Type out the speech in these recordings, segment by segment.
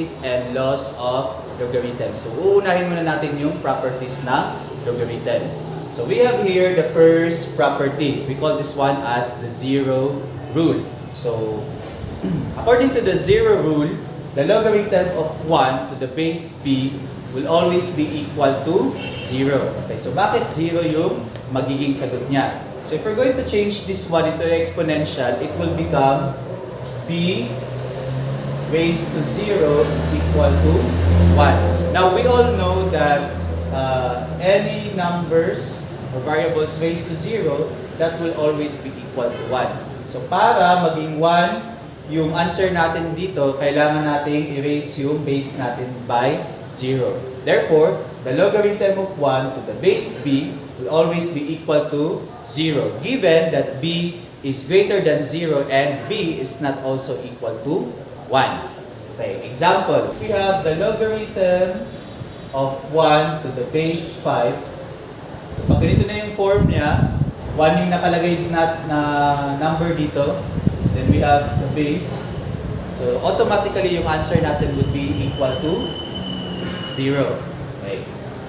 properties and laws of logarithm. So, uunahin muna natin yung properties ng logarithm. So, we have here the first property. We call this one as the zero rule. So, according to the zero rule, the logarithm of 1 to the base b will always be equal to 0. Okay, so bakit 0 yung magiging sagot niya? So, if we're going to change this one into exponential, it will become b raised to 0 is equal to 1. Now, we all know that any numbers or variables raised to 0, that will always be equal to 1. So, para maging 1 yung answer natin dito, kailangan natin erase yung base natin by 0. Therefore, the logarithm of 1 to the base b will always be equal to 0, given that b is greater than 0 and b is not also equal to 1. Okay, example, we have the logarithm of 1 to the base 5. Pag ganito na yung form niya, 1 yung nakalagay na number dito, then we have the base. So, automatically yung answer natin would be equal to 0. Okay.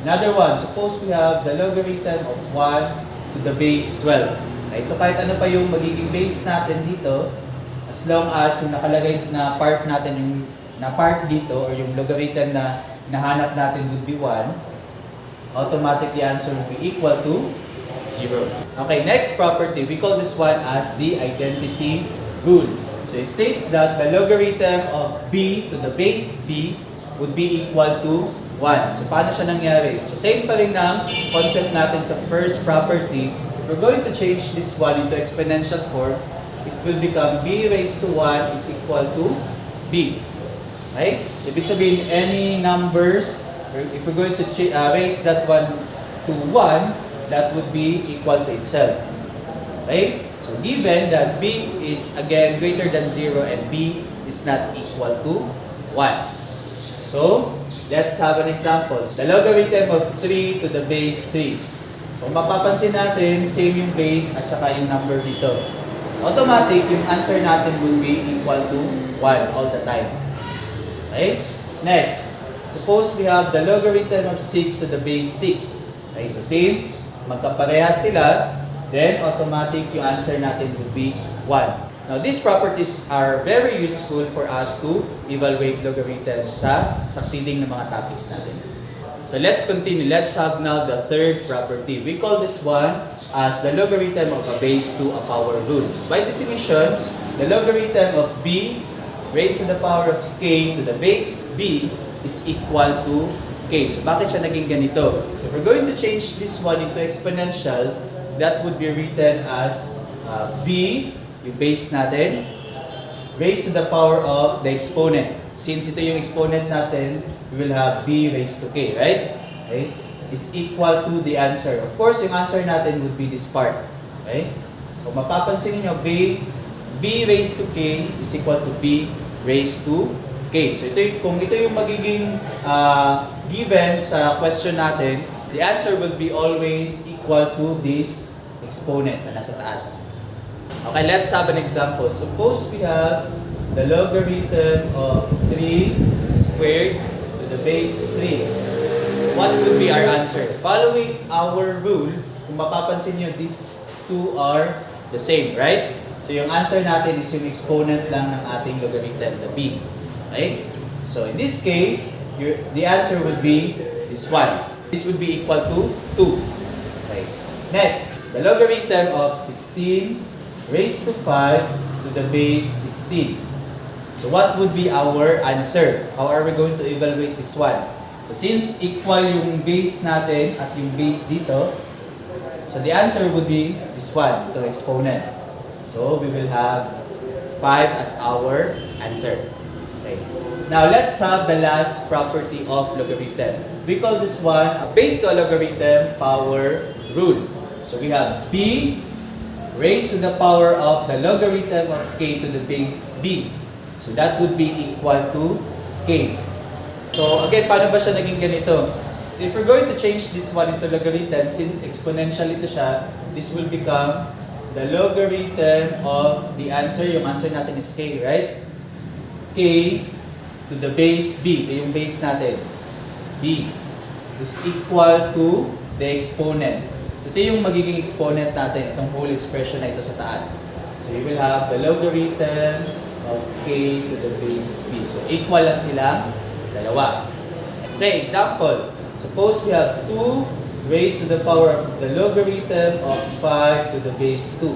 Another one, suppose we have the logarithm of 1 to the base 12. Okay, so kahit ano pa yung magiging base natin dito, as long as yung nakalagay na part natin, yung na part dito, or yung logarithm na nahanap natin would be 1, automatically the answer will be equal to 0. Okay, next property, we call this one as the identity rule. So it states that the logarithm of b to the base b would be equal to 1. So paano siya nangyari? So same pa rin ng concept natin sa first property. We're going to change this one into exponential form. It will become b raised to 1 is equal to b. Okay? Ibig sabihin, any numbers, if we're going to raise that one to 1, that would be equal to itself. Okay? So given that b is again greater than 0 and b is not equal to 1. So, let's have an example. The logarithm of 3 to the base 3. So, mapapansin natin, same yung base at saka yung number dito. Automatic, yung answer natin will be equal to 1 all the time. Okay? Next, suppose we have the logarithm of 6 to the base 6. Okay, so since magkaparehas sila, then automatic yung answer natin would be 1. Now, these properties are very useful for us to evaluate logarithms sa succeeding na mga topics natin. So, let's continue. Let's have now the third property. We call this one as the logarithm of a base to a power rule. So, by definition, the logarithm of b raised to the power of k to the base b is equal to k. So, bakit siya naging ganito? So, if we're going to change this one into exponential, that would be written as b, yung base natin, raised to the power of the exponent. Since ito yung exponent natin, we will have b raised to k, right? Okay? Is equal to the answer. Of course, yung answer natin would be this part. Okay? So, mapapansin niyo, b raised to k is equal to b raised to k. So, kung ito yung magiging given sa question natin, the answer will be always equal to this exponent na nasa taas. Okay, let's have an example. Suppose we have the logarithm of 3 squared to the base 3. So what would be our answer? Following our rule, kung mapapansin nyo, these two are the same, right? So yung answer natin is yung exponent lang ng ating logarithm, the b. Okay? So in this case, the answer would be this one. This would be equal to 2. Okay. Next, the logarithm of 16 raised to 5 to the base 16. So what would be our answer? How are we going to evaluate this one? So since equal yung base natin at yung base dito, so the answer would be this one, the exponent. So we will have 5 as our answer. Okay. Now let's have the last property of logarithm. We call this one a base to a logarithm power rule. So we have b raised to the power of the logarithm of k to the base b. So that would be equal to k. So again, paano ba siya naging ganito? So if we're going to change this one into logarithm, since exponential ito siya, this will become the logarithm of the answer. Yung answer natin is k, right? K to the base b, ito yung base natin, b, is equal to the exponent. So ito yung magiging exponent natin, itong whole expression na ito sa taas. So you will have the logarithm of k to the base b. So equal lang sila, dalawa. Okay, example. Suppose we have 2 raised to the power of the logarithm of 5 to the base 2.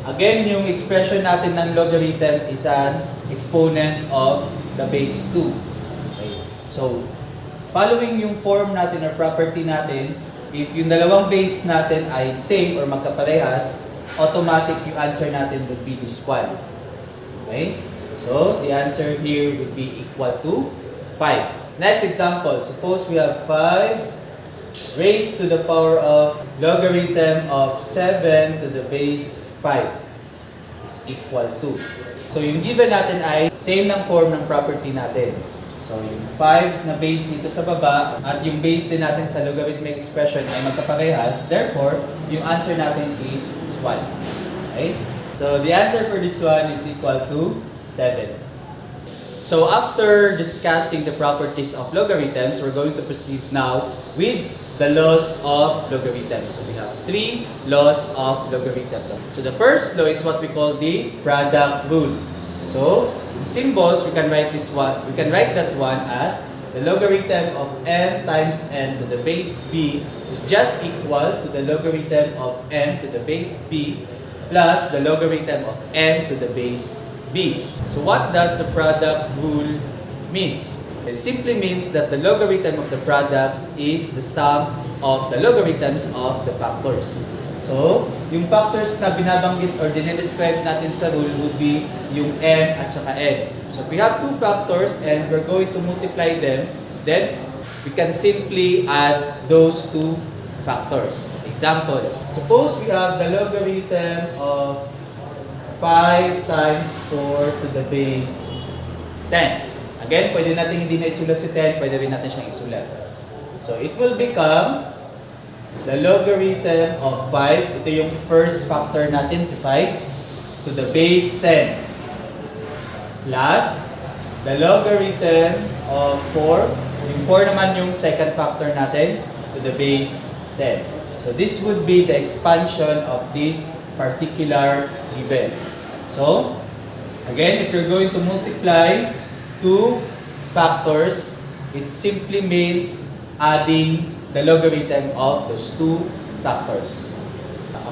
Again, yung expression natin ng logarithm is an exponent of the base 2. Okay. So, following yung form natin or property natin, if yung dalawang base natin ay same or magkaparehas, automatic yung answer natin would be this one. Okay? So, the answer here would be equal to 5. Next example, suppose we have 5 raised to the power of logarithm of 7 to the base 5 is equal to. So, yung given natin ay same ng form ng property natin. So, yung 5 na base dito sa baba at yung base din natin sa logarithmic expression ay magkaparehas. Therefore, yung answer natin is this one. Okay? So, the answer for this one is equal to 7. So, after discussing the properties of logarithms, we're going to proceed now with the laws of logarithms. So, we have 3 laws of logarithm. So, the first law is what we call the product rule. So, in symbols, we can write this one. We can write that one as the logarithm of m times n to the base b is just equal to the logarithm of m to the base b plus the logarithm of n to the base b. So what does the product rule means? It simply means that the logarithm of the products is the sum of the logarithms of the factors. So, yung factors na binabanggit or dinedescribe natin sa rule would be yung m at saka n. So, if we have 2 factors and we're going to multiply them, then we can simply add those 2 factors. Example, suppose we have the logarithm of 5 times 4 to the base 10. Again, pwede natin hindi na isulat si 10, pwede rin natin siyang isulat. So, it will become the logarithm of 5, ito yung first factor natin, si 5, to the base 10, plus the logarithm of 4, yung 4 naman yung second factor natin, to the base 10. So, this would be the expansion of this particular given. So, again, if you're going to multiply 2 factors, it simply means adding the logarithm of those 2 factors.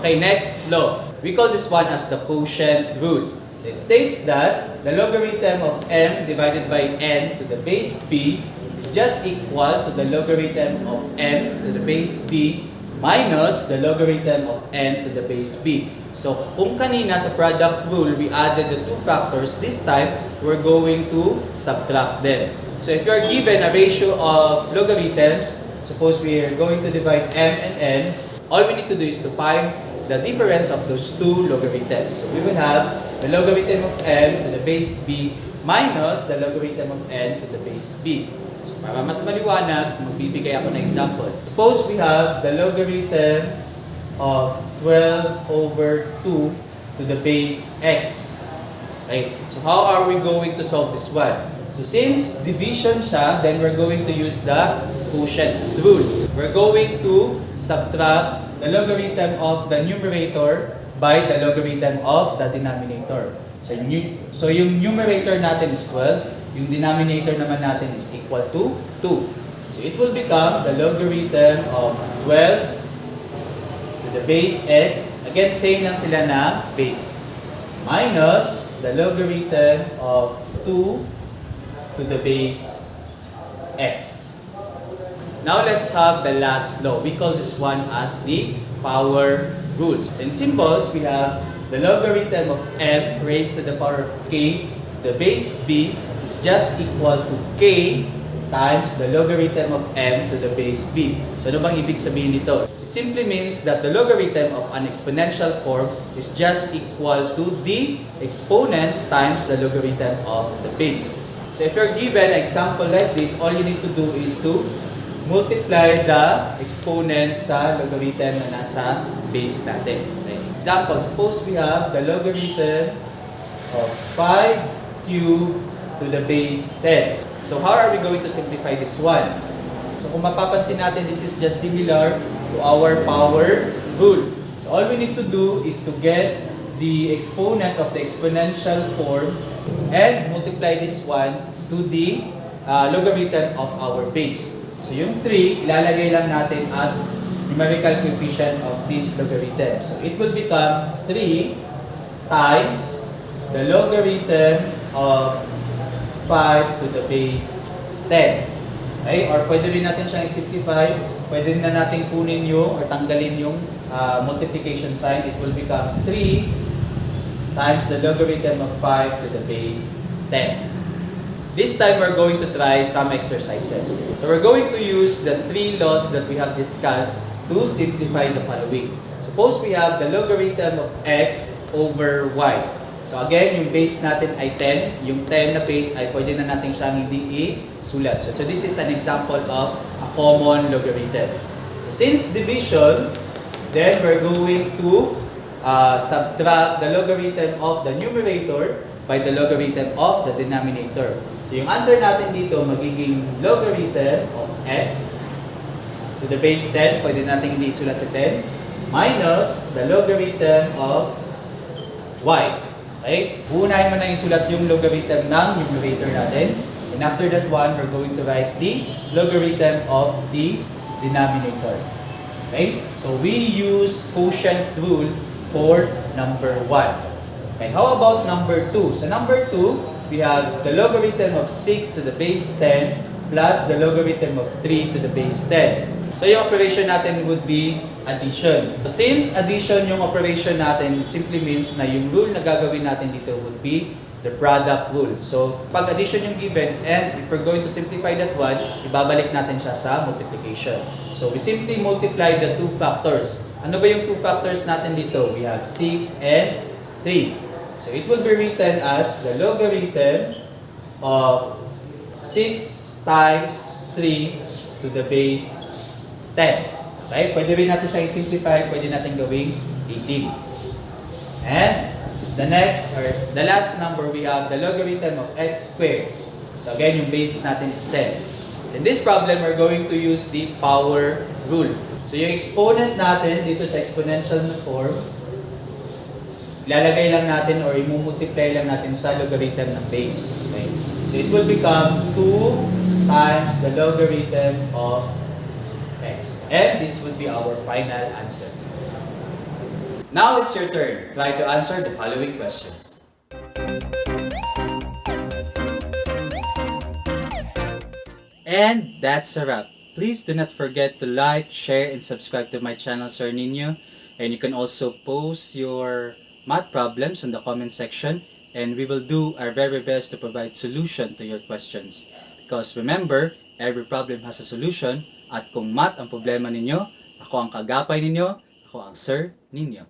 Okay, next law. We call this one as the quotient rule. So, it states that the logarithm of m divided by n to the base b is just equal to the logarithm of m to the base b minus the logarithm of n to the base b. So, kung kanina sa product rule, we added the 2 factors, this time, we're going to subtract them. So, if you're given a ratio of logarithms, suppose we are going to divide m and n, all we need to do is to find the difference of those 2 logarithms. So, we will have the logarithm of n to the base b minus the logarithm of n to the base b. So, para mas maliwanag, magbibigay ako ng example. Suppose we have the logarithm of 12 over 2 to the base x. Okay, so how are we going to solve this one? So since division siya, then we're going to use the quotient rule. We're going to subtract the logarithm of the numerator by the logarithm of the denominator. So yung numerator natin is 12, yung denominator naman natin is equal to 2. So it will become the logarithm of 12 to the base x, again same lang sila na base, minus the logarithm of 2 to the base x. Now let's have the last law. We call this one as the power rule. In symbols, we have the logarithm of m raised to the power of k, the base b is just equal to k times the logarithm of m to the base b. So ano bang ibig sabihin nito? It simply means that the logarithm of an exponential form is just equal to the exponent times the logarithm of the base. So if you're given an example like this, all you need to do is to multiply the exponent sa logarithm na nasa base natin. Okay. Example, suppose we have the logarithm of 5 cubed to the base 10. So how are we going to simplify this one? So kung mapapansin natin, this is just similar to our power rule. So all we need to do is to get the exponent of the exponential form and multiply this one to the logarithm of our base. So yung 3, ilalagay lang natin as numerical coefficient of this logarithm. So it will become 3 times the logarithm of 5 to the base 10. Okay? Or pwede rin natin siyang i-simplify. Pwede na natin kunin yung or tanggalin yung multiplication sign. It will become 3 times the logarithm of 5 to the base 10. This time we're going to try some exercises. So we're going to use the 3 laws that we have discussed to simplify the following. Suppose we have the logarithm of x over y. So again, yung base natin ay 10. Yung 10 na base ay pwede na natin siyang hindi isulat. So this is an example of a common logarithm. Since division, then we're going to subtract the logarithm of the numerator by the logarithm of the denominator. So yung answer natin dito magiging logarithm of x to the base 10, pwede natin hindi isulat sa 10, minus the logarithm of y. Okay? Uunahin mo na isulat yung logarithm ng numerator natin. And after that one, we're going to write the logarithm of the denominator. Okay? So we use quotient rule for number 1. Okay, how about number 2? So number 2, we have the logarithm of 6 to the base 10 plus the logarithm of 3 to the base 10. So yung operation natin would be addition. So since addition yung operation natin, it simply means na yung rule na gagawin natin dito would be the product rule. So pag addition yung given and if we're going to simplify that one, ibabalik natin siya sa multiplication. So we simply multiply the two factors. Ano ba yung two factors natin dito? We have 6 and 3. So it will be written as the logarithm of 6 times 3 to the base 10. Okay? Pwede rin natin siya i-simplify. Pwede natin gawing 18. And the next, or the last number, we have the logarithm of x squared. So again, yung base natin is 10. So in this problem, we're going to use the power rule. So yung exponent natin dito sa exponential na form, ilalagay lang natin or imumultiply lang natin sa logarithm ng base. Okay? So it will become 2 times the logarithm of x. And this would be our final answer. Now it's your turn. Try to answer the following questions. And that's a wrap. Please do not forget to like, share, and subscribe to my channel, Sir Ninyo. And you can also post your math problems in the comment section. And we will do our very best to provide solution to your questions. Because remember, every problem has a solution. At kung math ang problema ninyo, ako ang kaagapay ninyo, ako ang Sir Ninyo.